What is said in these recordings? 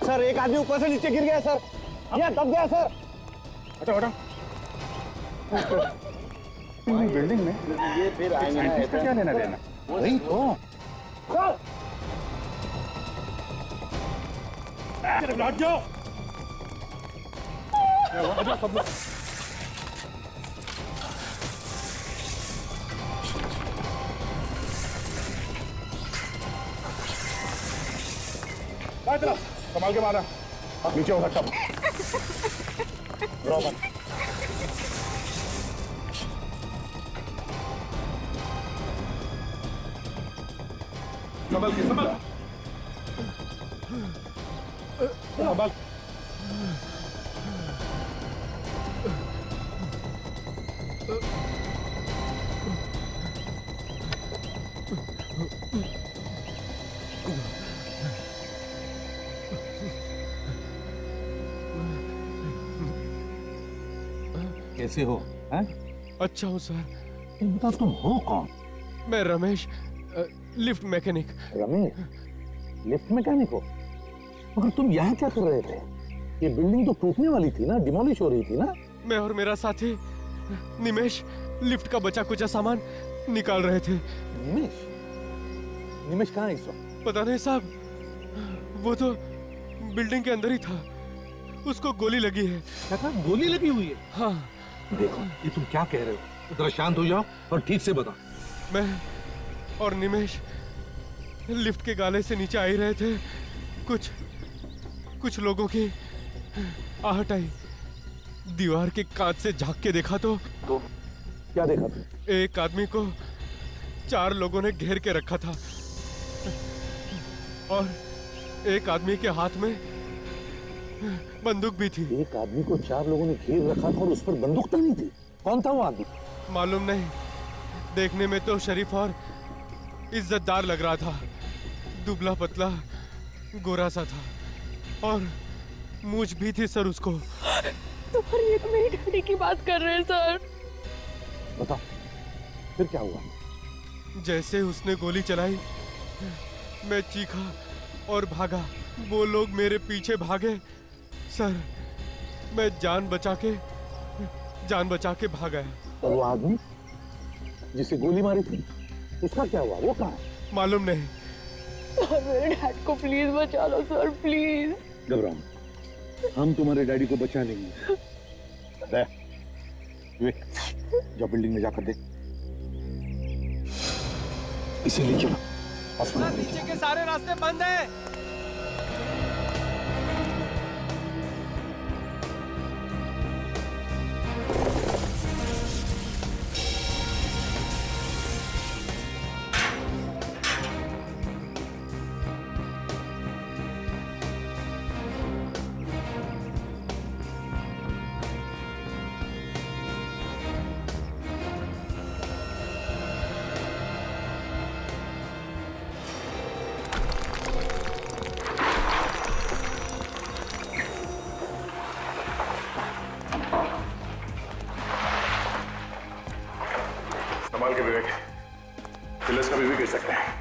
Sir एक आदमी ऊपर से नीचे गिर गया सर, ये दब गया सर। हटो हटो। बिल्डिंग में ये फिर साइंटिस्ट का क्या लेना देना? वही तो लौट जाओ। सब लोग संभाल के मारा, नीचे हो सकता। संभाल के संभाल संभाल। कैसे हो? हैं? अच्छा हूँ सर। बता तुम हो कौन? मैं Ramesh, lift mechanic. Ramesh, lift mechanic हो? मगर तुम यहाँ क्या कर रहे थे? ये बिल्डिंग तो टूटने वाली थी ना, डिमोलिश हो रही थी ना? मैं और मेरा साथी निमेश लिफ्ट का बचा कुचा सामान निकाल रहे थे। निमेश? निमेश कहाँ है इस वक्त? पता नहीं साहब, वो तो बिल्डिंग के अंदर ही था। उसको गोली लगी है। क्या कहा? गोली लगी हुई है? हाँ। देखो ये तुम क्या कह रहे हो? जरा शांत हो जाओ और ठीक से बताओ। मैं और निमेश लिफ्ट के गाले से नीचे आ ही रहे थे। कुछ लोगों की आहट आई। दीवार के कांच से झांक के देखा तो क्या देखा तुम? एक आदमी को 4 लोगों ने घेर के रखा था और एक आदमी के हाथ में बंदूक भी थी। एक आदमी को 4 लोगों ने घेर रखा था और उस पर बंदूक तानी थी। कौन था वो आदमी? मालूम नहीं, देखने में तो शरीफ और इज्जतदार लग रहा था। दुबला पतला गोरा सा था और मूंछ भी थी सर उसको। तो पर ये तो मेरी डैडी की बात कर रहे हैं सर। बताओ फिर क्या हुआ? जैसे उसने गोली चलाई मैं चीखा और भागा। वो लोग मेरे पीछे भागे सर। मैं जान बचा के भाग गया। और वो आदमी जिसे गोली मारी थी उसका क्या हुआ? वो कहाँ है? मालूम नहीं। सर मेरे डैड को प्लीज बचा लो सर, प्लीज। घबराओ, हम तुम्हारे डैडी को बचा लेंगे। जाओ बिल्डिंग में जाकर देख। इसीलिए चलो अस्पताल। नीचे के सारे रास्ते बंद हैं। संभाल के विवेक, पिलर्स कभी भी गिर सकते हैं।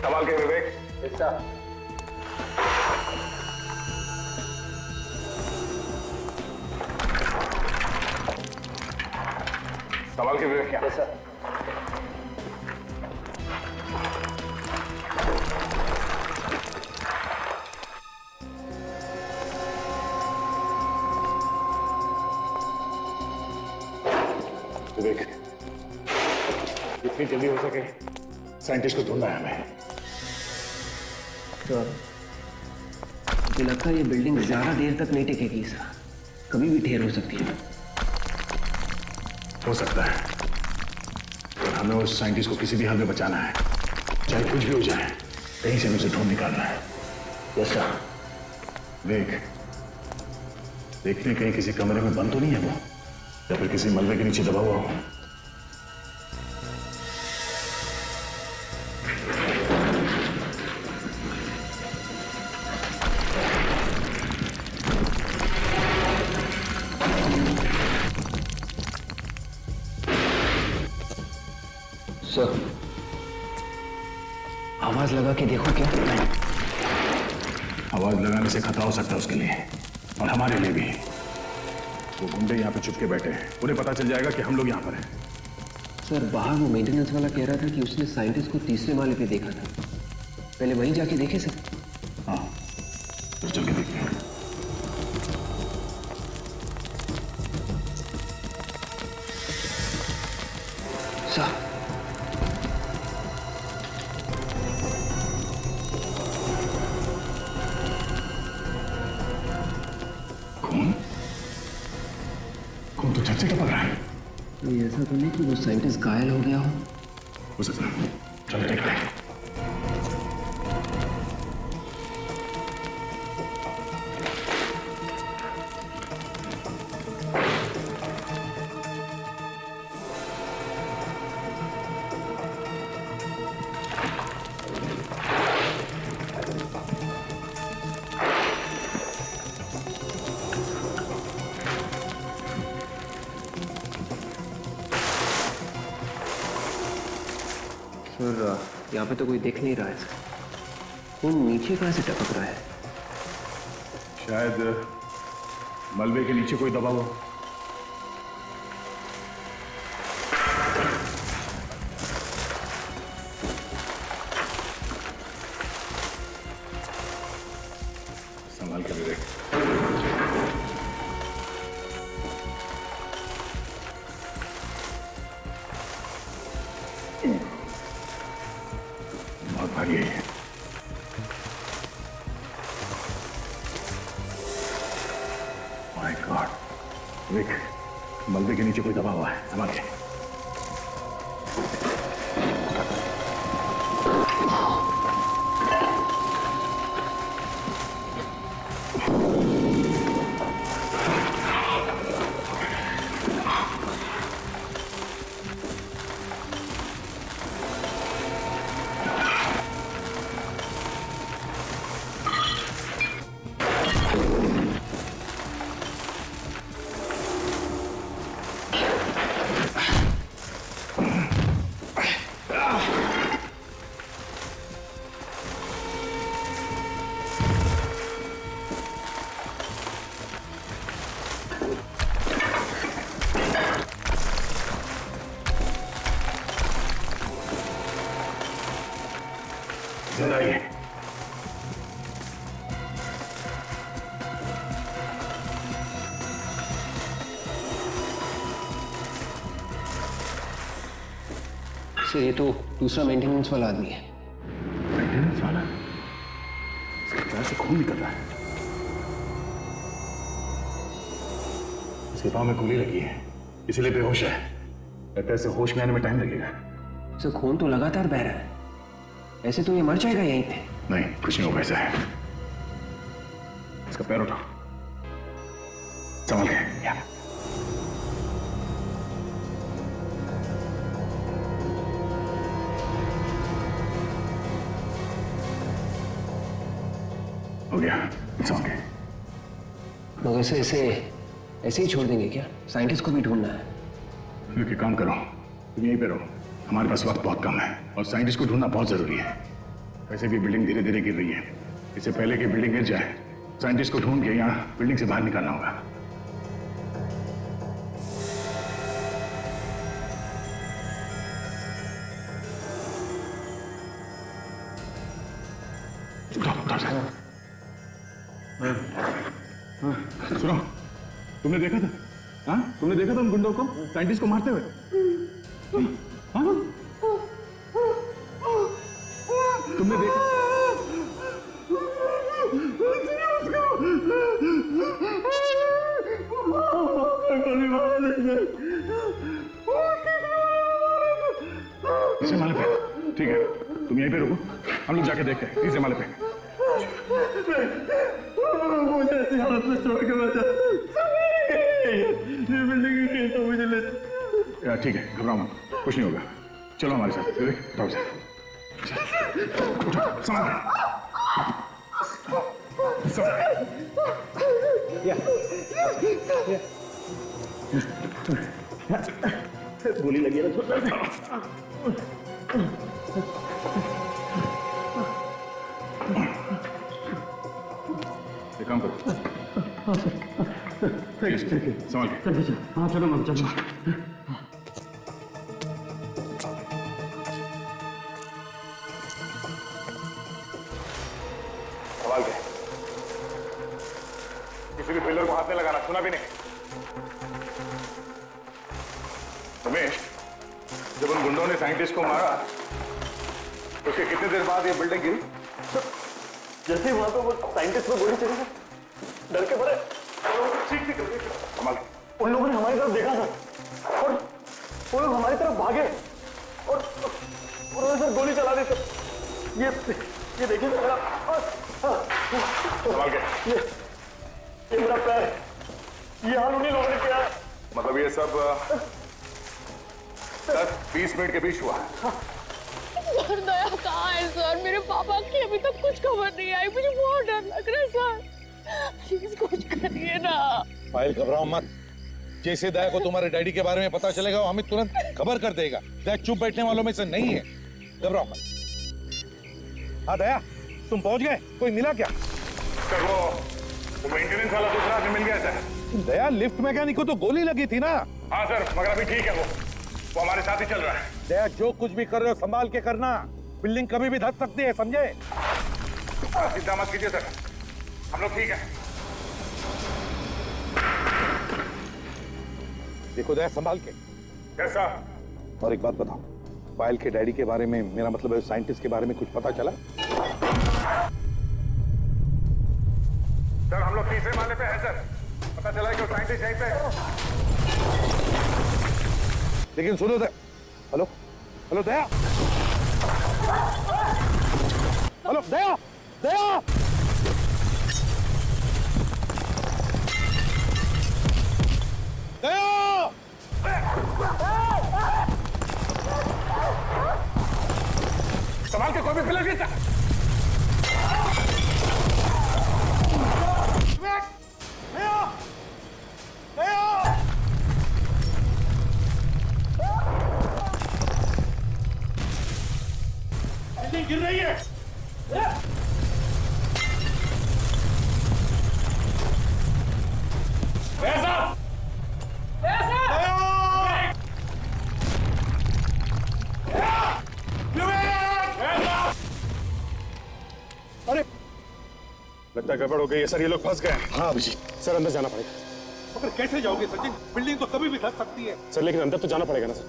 संभाल के विवेक। संभाल के विवेक। क्या सर? विवेक, जितनी जल्दी हो सके साइंटिस्ट को ढूंढना है हमें। सर, मुझे लगता है ये बिल्डिंग ज्यादा देर तक नहीं टिकेगी सर। कभी भी ढेर हो सकती है। हो सकता है, पर हमें उस साइंटिस्ट को किसी भी हाल में बचाना है, चाहे कुछ भी हो जाए। कहीं से हमें उसे ढूंढ निकालना है। Yes sir. देख, देखते कहीं किसी कमरे में बंद तो नहीं है वो, या फिर किसी मलबे के नीचे दबा हुआ हो। आवाज लगा के देखो क्या? आवाज लगाने से खतरा हो सकता है उसके लिए और हमारे लिए भी। वो गुंडे यहाँ पे चुपके बैठे हैं, उन्हें पता चल जाएगा कि हम लोग यहाँ पर हैं। सर बाहर वो मेंटेनेंस वाला कह रहा था कि उसने साइंटिस्ट को तीसरे माले पे देखा था। पहले वहीं जाके देखे सर। हाँ, तो चल के देखते हैं। सर खून खून तो छत से टपक रहा है। ये ऐसा तो नहीं कि वो साइंटिस्ट घायल हो गया हो? चलो देखते हैं। सर यहाँ पे तो कोई देख नहीं रहा है सर। खून नीचे कहाँ से टपक रहा है? शायद मलबे के नीचे कोई दबा हो। संभाल कर देख। बहुत भारी है ये। माय गॉड, देख मलबे के नीचे कोई दबा हुआ है। संभाल के। जिंदा ही है। सर ये तो दूसरा मेंटेनेंस वाला आदमी है। मेंटेनेंस वाला? इसके पैर से खून निकल रहा है। इसके पाँव में गोली लगी है, इसीलिए बेहोश है। लगता है इसे होश में आने में टाइम लगेगा। सर खून तो लगातार बह रहा है, ऐसे तो ये मर जाएगा यहीं पे। नहीं, कुछ नहीं होगा। ऐसा है, इसका पैर उठा, संभल के। या। हो गया, संभल के। मगर से ऐसे ही छोड़ देंगे क्या? साइंटिस्ट को भी ढूंढना है। फिर काम करो, तुम यहीं पे रहो। हमारे पास वक्त बहुत कम है और साइंटिस्ट को ढूंढना बहुत जरूरी है। वैसे भी बिल्डिंग धीरे धीरे गिर रही है। इससे पहले कि बिल्डिंग गिर जाए, साइंटिस्ट को ढूंढ के यहाँ बिल्डिंग से बाहर निकालना होगा। सुनो, तुमने देखा था? हाँ, तुमने देखा था उन गुंडों को साइंटिस्ट को मारते हुए? हाँ? तुमने देखा? तीसरे माले पे। ठीक है, तुम यहीं पे रुको, हम लोग जाके देखते हैं। तीसरे माले पे। मुझे ऐसी हालत में छोड़ के बचा। ये बिल्डिंग की तो मुझे ले। यार ठीक है, घबराओ मत, कुछ नहीं होगा। चलो हमारे साथ। देख, उठाओ से। उठो, संभाल के। गोली लगी है ना छोटा सा। संभाल के। चलो हाँ चलो मैम चलो। संभाल के। किसी भी पिलर को हाथ में लगाना, सुना भी नहीं? रमेश, जब उन गुंडों ने साइंटिस्ट को मारा तो उसके कितने देर बाद ये बिल्डिंग गिरी? जैसे ही वहां पे वो साइंटिस्ट को गोली चली सर, डर के पड़े ठीक कर दी। संभाल के। उन लोगों ने हमारी तरफ देखा सर और वो लोग हमारी तरफ भागे और उन्होंने सर गोली चला दी सर। ये देखिए सर मेरा संभाल के। ये मेरा पैर, ये हाल उन्हीं लोगों ने किया है। मतलब ये सब 10-20 मिनट के बीच हुआ है। सर दया कहाँ है सर? मेरे पापा की अभी तक कुछ खबर नहीं आई, मुझे बहुत डर लग रहा है सर। प्लीज कुछ करिए ना। पायल घबराओ मत। जैसे दया को तुम्हारे डैडी के बारे में पता चलेगा वो हमें तुरंत खबर कर देगा। दया चुप बैठने वालों में से नहीं है, घबराओ मत। हाँ दया, तुम पहुंच गए? कोई मिला क्या? सर वो मेंटेनेंस वाला दूसरा आदमी मिल गया सर। दया, लिफ्ट मैकेनिक को तो गोली लगी थी ना? हाँ सर, मगर अभी ठीक है वो हमारे साथ ही चल रहा है। दया, जो कुछ भी कर रहे हो संभाल के करना। बिल्डिंग कभी भी धस सकती है, समझे? चिंता मत कीजिए सर, हम लोग ठीक है। देखो दया, संभाल के। कैसा? और एक बात बताओ, पायल के डैडी के बारे में, मेरा मतलब है साइंटिस्ट के बारे में कुछ पता चला? सर हम लोग तीसरे माले पे हैं सर, पता चला है कि वो साइंटिस्ट यहीं पे है। लेकिन सुनो दया। हेलो हेलो दया, हेलो दया, दया, दया, संभाल के, कोई भी पिलर गिरता। गिर रही है। अरे लगता है गड़बड़ हो गई है सर, ये लोग फंस गए हैं। हाँ अभिजीत, सर अंदर जाना पड़ेगा। मगर कैसे जाओगे सचिन? बिल्डिंग तो कभी भी धस सकती है। सर लेकिन अंदर तो जाना पड़ेगा ना सर।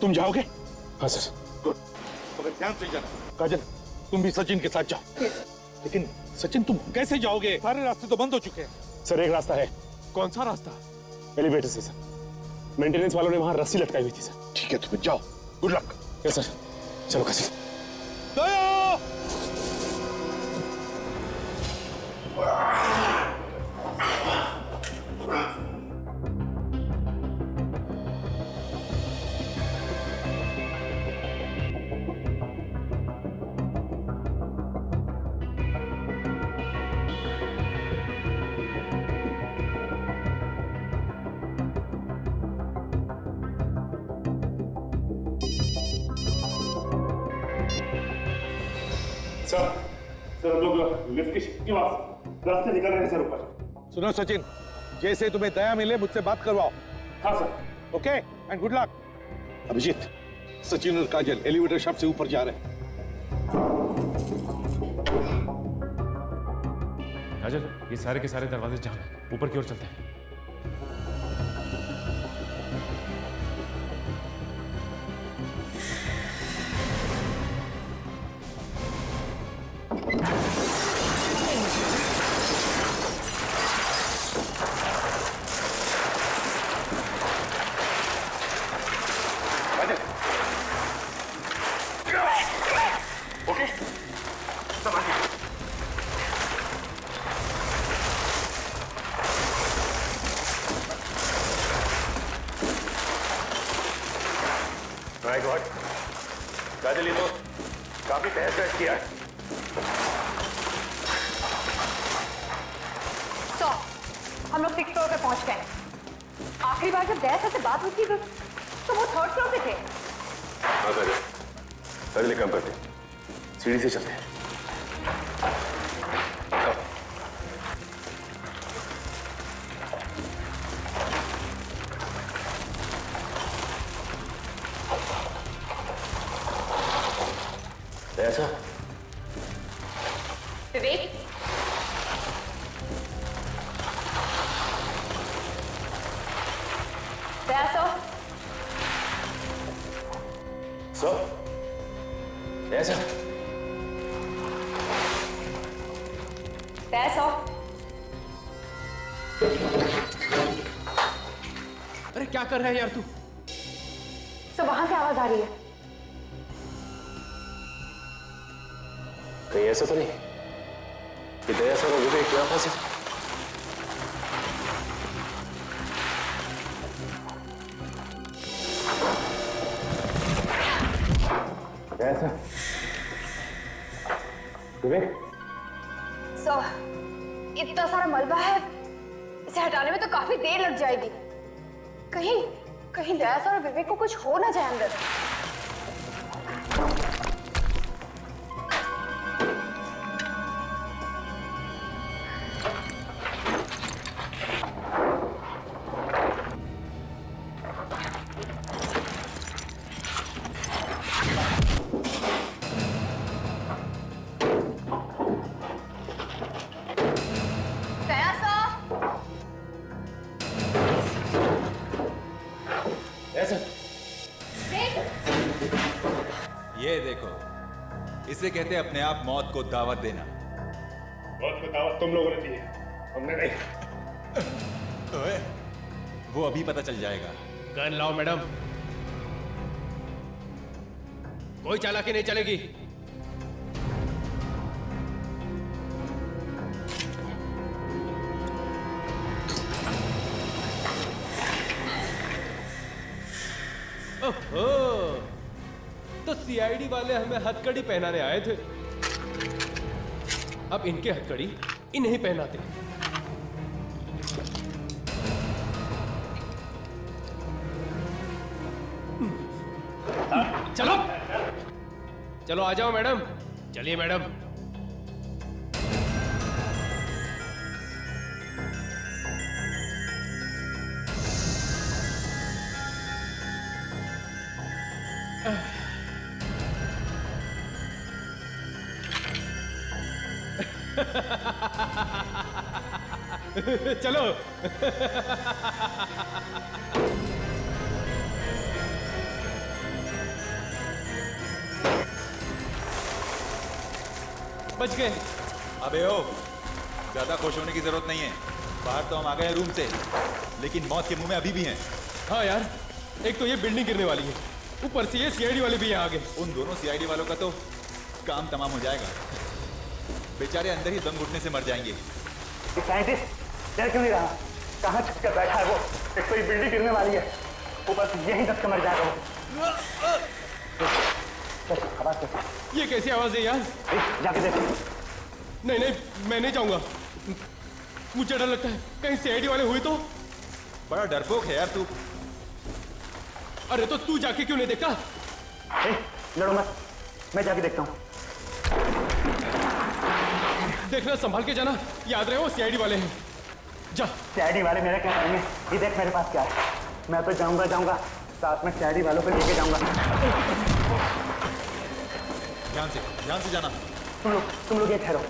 तुम जाओगे? हाँ सर। मगर ध्यान से जाना। काजल, तुम भी सचिन के साथ जाओ। लेकिन सचिन तुम कैसे जाओगे? सारे रास्ते तो बंद हो चुके हैं। सर एक रास्ता है। कौन सा रास्ता? एलिवेटर से सर, मेंटेनेंस वालों ने वहां रस्सी लटकाई हुई थी सर। ठीक है, तुम जाओ। Good luck. यस सर, चलो काजल। दया! सर हम लोग लिफ्ट के पास रास्ते निकल रहे हैं सर ऊपर। सुनो सचिन, जैसे तुम्हें दया मिले मुझसे बात करवाओ। हाँ sir. Okay and good luck. Abhijeet, Sachin और काजल एलिवेटर शाफ्ट से ऊपर जा रहे हैं। काजल, ये सारे के सारे दरवाजे जाम हैं, ऊपर की ओर चलते हैं। ओके, सब आ गया। माय गॉड, काजल ये तो काफी तहस नहस किया है। तो हम लोग 6th फ्लोर पे पहुंच गए। आखिरी बार जब दया से बात हुई थी तो वो 3rd फ्लोर पे थे। हाँ काजल, काजल एक काम करते हैं, सीढ़ी से चलते हैं। ऐसा विवेक, सर, सर ऐसा पैसा। अरे क्या कर रहा है यार तू? सर वहां से आवाज आ रही है। कहीं ऐसा तो नहीं कि दया सर और विवेक यहाँ फंसे? ऐसा विवेक, सर इतना सारा मलबा है, इसे हटाने में तो काफी देर लग जाएगी। कहीं कहीं दया सर और विवेक को कुछ हो ना जाए अंदर। दया सर, ऐसा ये देखो, इसे कहते हैं अपने आप मौत को दावत देना। बहुत बताओ तुम लोगों ने दी है, हमने नहीं। ओए, वो अभी पता चल जाएगा। गन लाओ मैडम, कोई चालाकी नहीं चलेगी। ओहो, तो सीआईडी वाले हमें हथकड़ी पहनाने आए थे, अब इनके हथकड़ी इन्हें पहनाते हैं। चलो चलो आ जाओ मैडम, चलिए मैडम। चलो बच गए। अबे ओ, ज्यादा खुश होने की जरूरत नहीं है। बाहर तो हम आ गए हैं रूम से, लेकिन मौत के मुंह में अभी भी हैं। हाँ यार, एक तो ये बिल्डिंग गिरने वाली है, ऊपर से ये सीआईडी वाले भी यहाँ आ गए। उन दोनों सीआईडी वालों का तो काम तमाम हो जाएगा। बेचारे अंदर ही दम घुटने से मर जाएंगे। साइंटिस्ट डर क्यों नहीं रहा? कहाँ छुप कर बैठा है वो? एक तो ये बिल्डिंग गिरने वाली है, ऊपर से यहीं दब के मर जाएगा वो। आवाज कैसी? ये कैसी आवाज है यार? जाके देख। नहीं नहीं, मैं नहीं जाऊंगा, मुझे डर लगता है कहीं सीआईडी वाले हुए तो। बड़ा डरपोक है यार तू। अरे तो तू जाके क्यों नहीं देखता? लड़ो मत, मैं जाके देखता हूँ। देखना, संभाल के जाना, याद रहे वो सीआईडी वाले हैं। जा। सीआईडी वाले मेरा क्या करेंगे? ये देख मेरे पास क्या है, मैं तो जाऊंगा साथ में सीआईडी वालों को लेके जाऊंगा। ध्यान से जाना। तुम लोग ये ठहरो।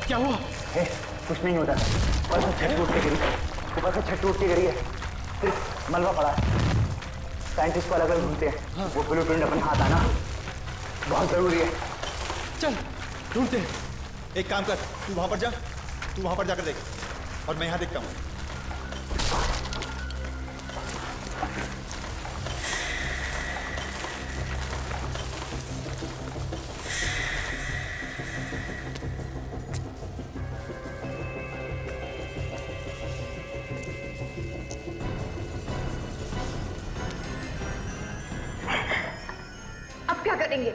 क्या हुआ? कुछ नहीं होता, ऊपर से छत टूट के गिरी है, सिर्फ मलबा पड़ा है। साइंटिस्ट को अलग अलग ढूंढते हैं। वो ब्लूप्रिंट अपने हाथ आना बहुत जरूरी है। चल ढूंढते हैं। एक काम कर, तू वहां पर जाकर देख और मैं यहां देखता हूं। करेंगे।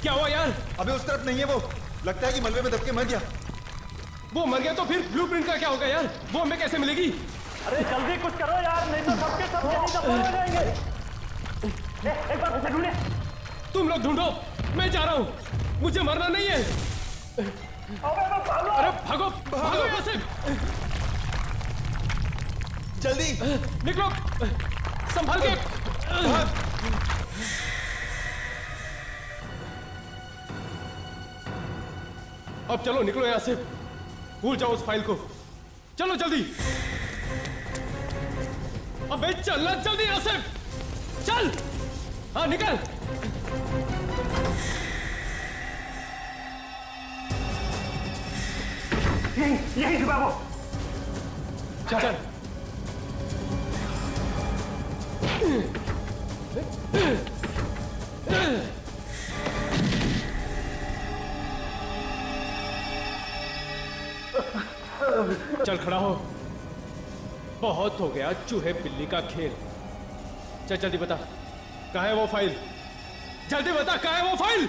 क्या हुआ यार? अबे उस तरफ नहीं है वो, लगता है कि मलबे में दबके मर गया। वो मर गया तो फिर ब्लूप्रिंट का क्या होगा यार? वो हमें कैसे मिलेगी? अरे जल्दी कुछ करो यार, नहीं तो सबके सब यहीं दफन हो जाएंगे। एक बार उसे ढूंढे। तुम लोग ढूंढो, मैं जा रहा हूँ, मुझे मरना नहीं है। अरे भागो भागो यहाँ से, जल्दी निकलो, संभाल के। अब चलो निकलो यहाँ से, भूल जाओ उस फाइल को। चलो जल्दी, अबे चलना जल्दी यहाँ से, चल। हाँ निकल। यही छुपा वो। चल। चल खड़ा हो, बहुत हो गया चूहे बिल्ली का खेल। चल जल्दी बता, कहाँ है वो फाइल? जल्दी बता, कहाँ है वो फाइल?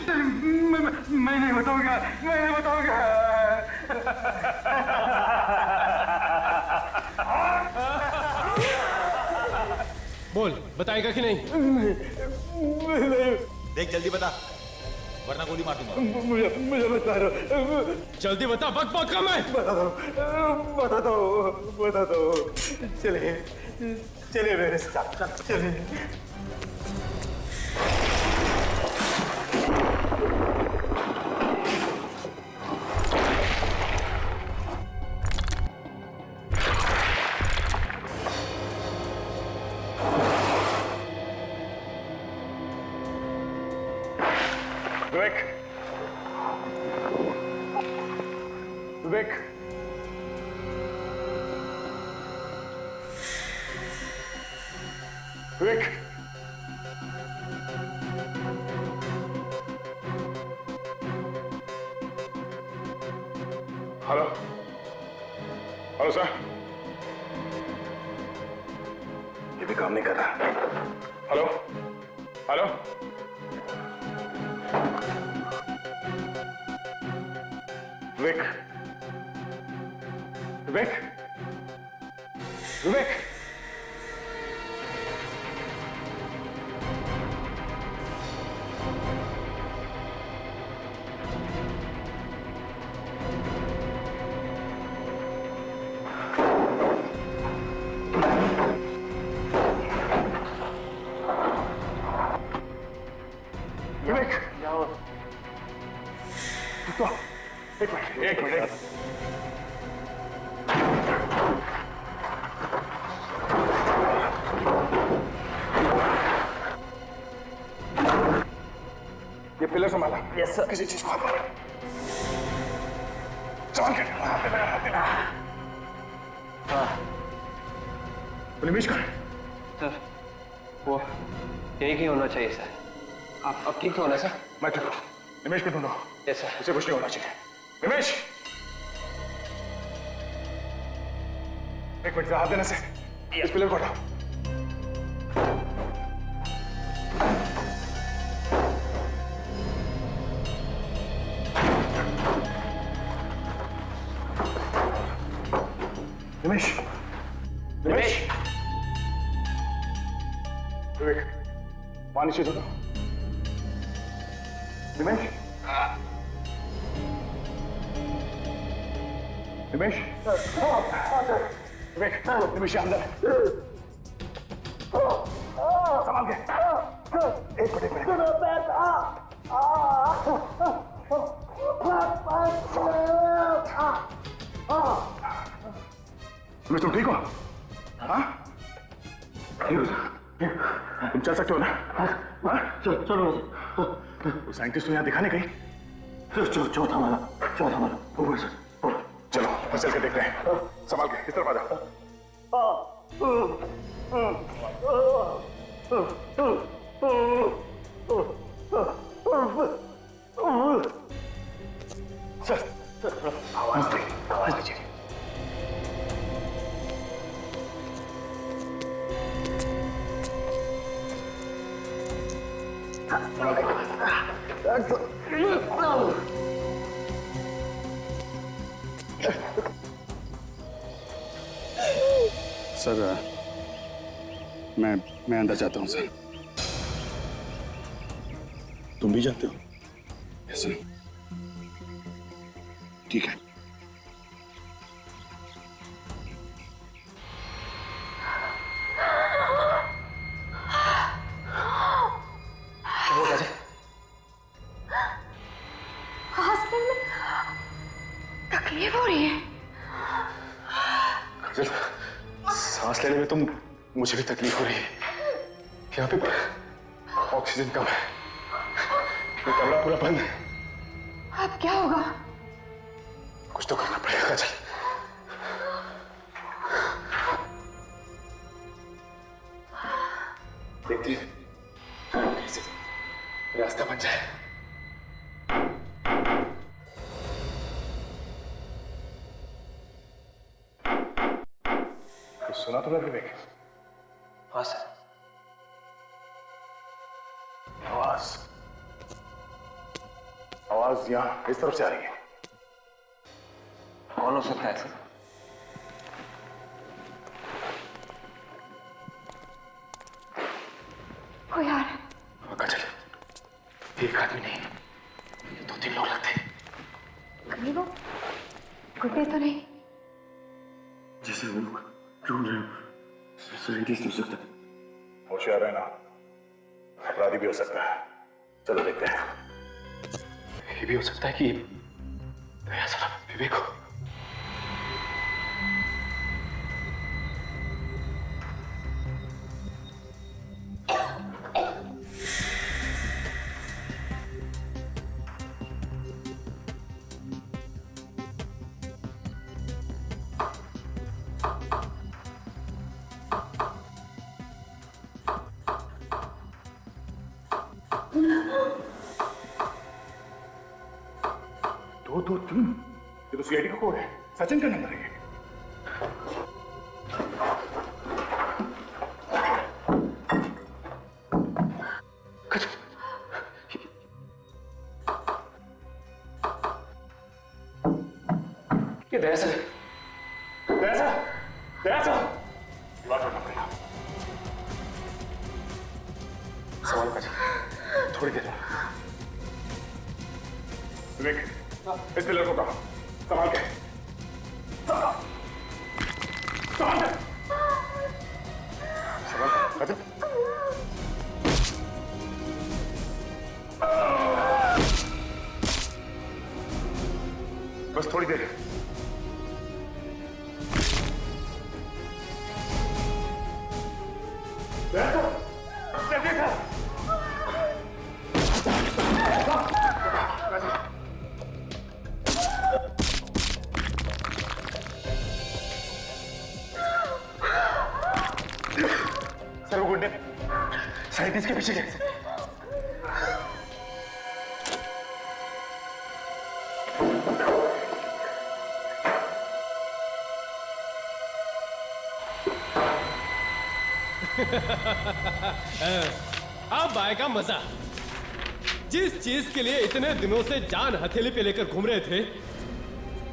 मैं नहीं बताऊंगा, मैं नहीं बताऊंगा। बोल, बताएगा कि नहीं? देख जल्दी बता, वरना गोली मार दूंगा। मुझे बता दो। जल्दी बता, वक्त बहुत कम है। बता दो। चलिए चलिए मेरे साथ, चलिए। विवेक, विवेक, विवेक, हेलो, हेलो सर, ये भी काम नहीं कर रहा। हेलो, हेलो, विवेक, विवेक, विवेक, विवेक, तो एक मिनट। ये पिलर संभाला। Yes sir. किसी चीज को हाथ मार। संभाल के। निमिष कहाँ है? सर वो यही कहीं होना चाहिए सर। आप अब ठीक तो होना सर? मैं ठीक हूँ। निमिष को ढूंढो। Yes sir. उसे कुछ नहीं होना चाहिए। निमिष, एक मिनट हाथ देने से इस पिलर को हटाओ। निमिष, निमिष, विवेक, पानी चाहिए तो। निमिष, निमिष, विवेक, निमिष अंदर। संभाल के। एक मिनट, एक मिनट। तुम ठीक हो? हाँ? तुम चल सकते हो ना? हाँ? चलो वो साइंटिस्ट तो यहाँ दिखाने गई। चौथा वाला ऊपर से। चलो बस चल के देखते हैं। संभाल के इस तरफ आ जाओ। आवाज दीजिए। सर मैं अंदर जाता हूँ सर। तुम भी जाते हो? Yes sir. ठीक है। हॉस्टल में तकलीफ हो रही है। सांस लेने में तो मुझे भी तकलीफ हो रही है। यहाँ पे ऑक्सीजन कम है। ये कमरा पूरा बंद है। अब क्या होगा? कुछ तो करना पड़ेगा काजल। देखती है कैसे रास्ता बन जाए। कुछ सुना तुमने विवेक? हाँ सर। आवाज यहाँ इस तरफ से आ रही है। कौन हो सकता है सर? कोई आ रहा है। काजल, एक आदमी नहीं, ये 2-3 लोग लगते हैं। कहीं वो गुड्डे तो नहीं? जैसे वो लोग ढूंढ रहे हो, साइंटिस्ट हो सकता है। होशियार है ना, अपराधी भी हो सकता है। चलो देखते हैं। ये भी हो सकता है कि दया साहब विवेक हो। दो 3 ये तो सीआईडी का कोड है। सचिन का नंबर है। ये दया बात करना पड़ेगा। सवाल का थोड़ी देर विवेक, इस पिलर को कहा संभाल के। बस थोड़ी देर। सर वो गुंडे साइंटिस्ट के पीछे गए। अब आएगा मजा। जिस चीज के लिए इतने दिनों से जान हथेली पे लेकर घूम रहे थे,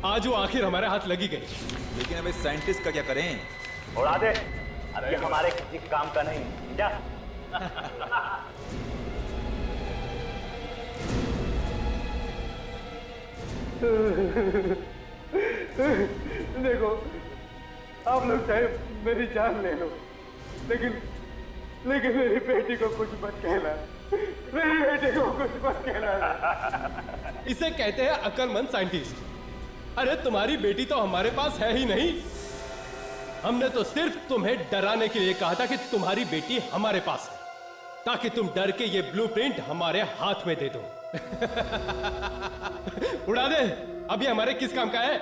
आज वो आखिर हमारे हाथ लगी गई। लेकिन अब इस साइंटिस्ट का क्या करें? उड़ा दे। ये हमारे किसी काम का नहीं। जा। देखो, आप लोग चाहे मेरी जान ले लो, लेकिन मेरी बेटी को कुछ मत कहना, मेरी बेटी को कुछ मत कहना। इसे कहते हैं अक्लमंद साइंटिस्ट। अरे तुम्हारी बेटी तो हमारे पास है ही नहीं। हमने तो सिर्फ तुम्हें डराने के लिए कहा था कि तुम्हारी बेटी हमारे पास है, ताकि तुम डर के ये ब्लूप्रिंट हमारे हाथ में दे दो। उड़ा दे, अभी हमारे किस काम का है?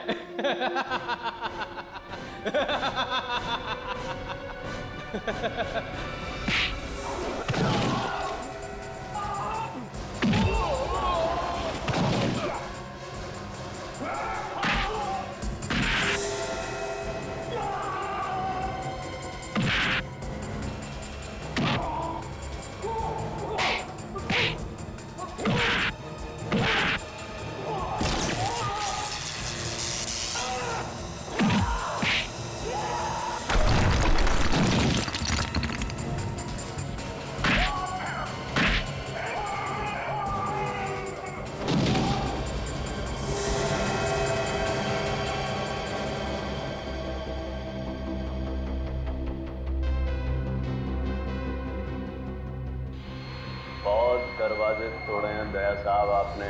दरवाजे तोड़े हैं दया साहब आपने।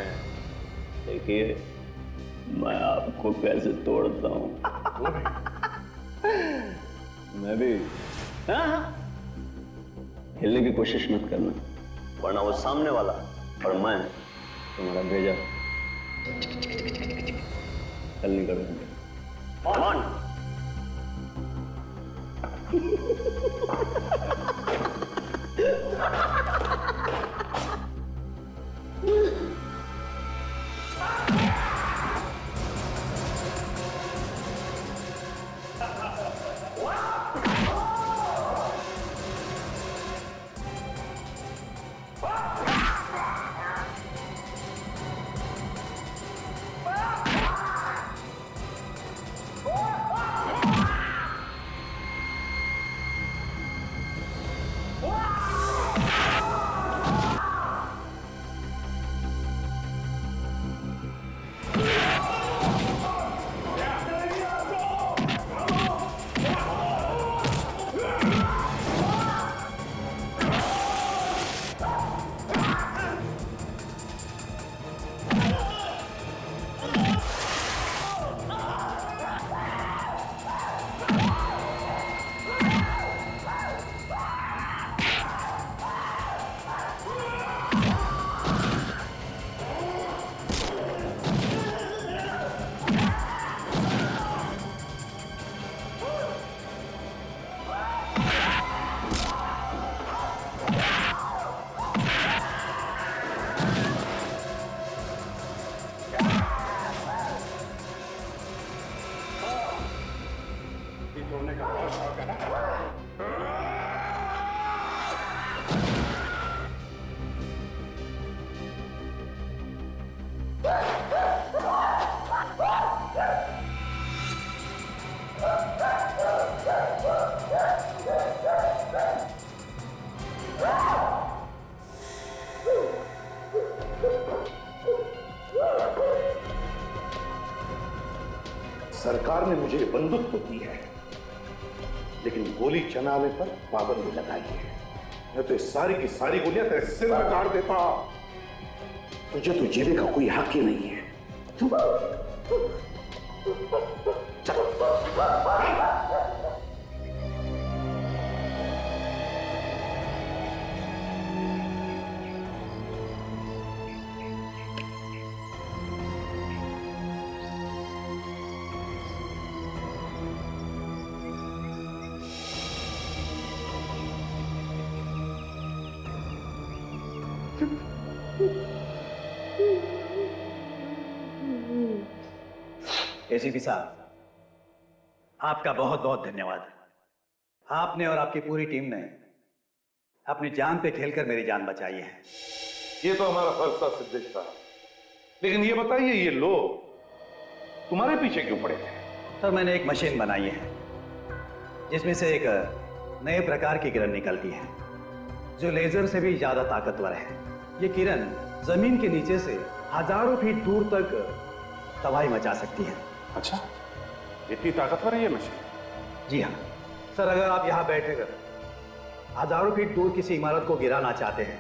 देखिए मैं आपको कैसे तोड़ता हूँ। मैं भी हिलने की कोशिश मत करना, वरना वो सामने वाला और मैं तुम्हारा भेजा हल नहीं कर देंगे। सरकार ने मुझे बंदूक तो दी है, लेकिन गोली चलाने पर पाबंदी लगाई है। मैं तो सारी की सारी गोलियां तेरे सिर में काट देता। तुझे तो जीने का कोई हक ही नहीं है। एसीपी साहब, आपका बहुत बहुत धन्यवाद। आपने और आपकी पूरी टीम ने अपनी जान पे खेलकर मेरी जान बचाई है। ये तो हमारा फर्ज था सिद्धेश साहब, लेकिन ये बताइए ये लोग तुम्हारे पीछे क्यों पड़े थे? सर, मैंने एक मशीन बनाई है जिसमें से एक नए प्रकार की किरण निकलती है जो लेजर से भी ज्यादा ताकतवर है। ये किरण जमीन के नीचे से हजारों फीट दूर तक तबाही मचा सकती है। अच्छा, इतनी ताकतवर है ये मशीन? जी हाँ सर, अगर आप यहाँ बैठे कर हजारों फीट दूर किसी इमारत को गिराना चाहते हैं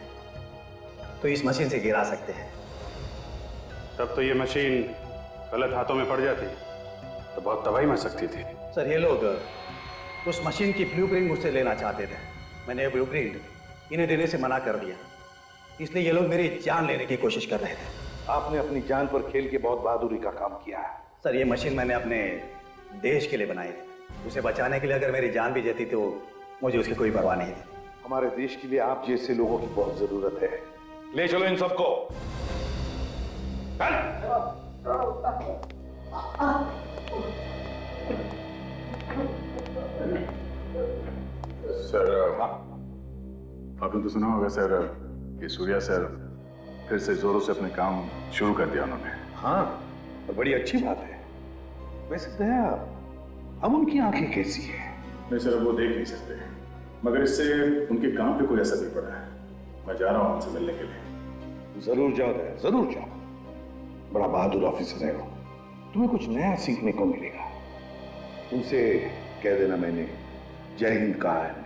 तो इस मशीन से गिरा सकते हैं। तब तो ये मशीन गलत हाथों में पड़ जाती तो बहुत तबाही मच सकती थी। सर ये लोग उस मशीन की ब्लूप्रिंट मुझसे लेना चाहते थे। मैंने ये ब्लूप्रिंट इन्हें देने से मना कर दिया, इसलिए ये लोग मेरी जान लेने की कोशिश कर रहे थे। आपने अपनी जान पर खेल के बहुत बहादुरी का काम किया है। सर ये मशीन मैंने अपने देश के लिए बनाई थी, उसे बचाने के लिए अगर मेरी जान भी जाती तो मुझे उसकी कोई परवाह नहीं थी। हमारे देश के लिए आप जैसे लोगों की बहुत जरूरत है। ले चलो इन सबको। सर आपने तो सुना होगा सर कि सूर्या सर फिर से जोरों से अपने काम शुरू कर दिया उन्होंने। हाँ, और बड़ी अच्छी बात है। वैसे दया, अब उनकी आंखें कैसी हैं? नहीं सर, वो देख नहीं सकते, मगर इससे उनके काम पे कोई असर नहीं पड़ा है। मैं जा रहा हूँ उनसे मिलने के लिए। जरूर जाओ दया, जरूर जाओ। बड़ा बहादुर ऑफिसर है वो, तुम्हें कुछ नया सीखने को मिलेगा। उनसे कह देना मैंने जय हिंद कहा है।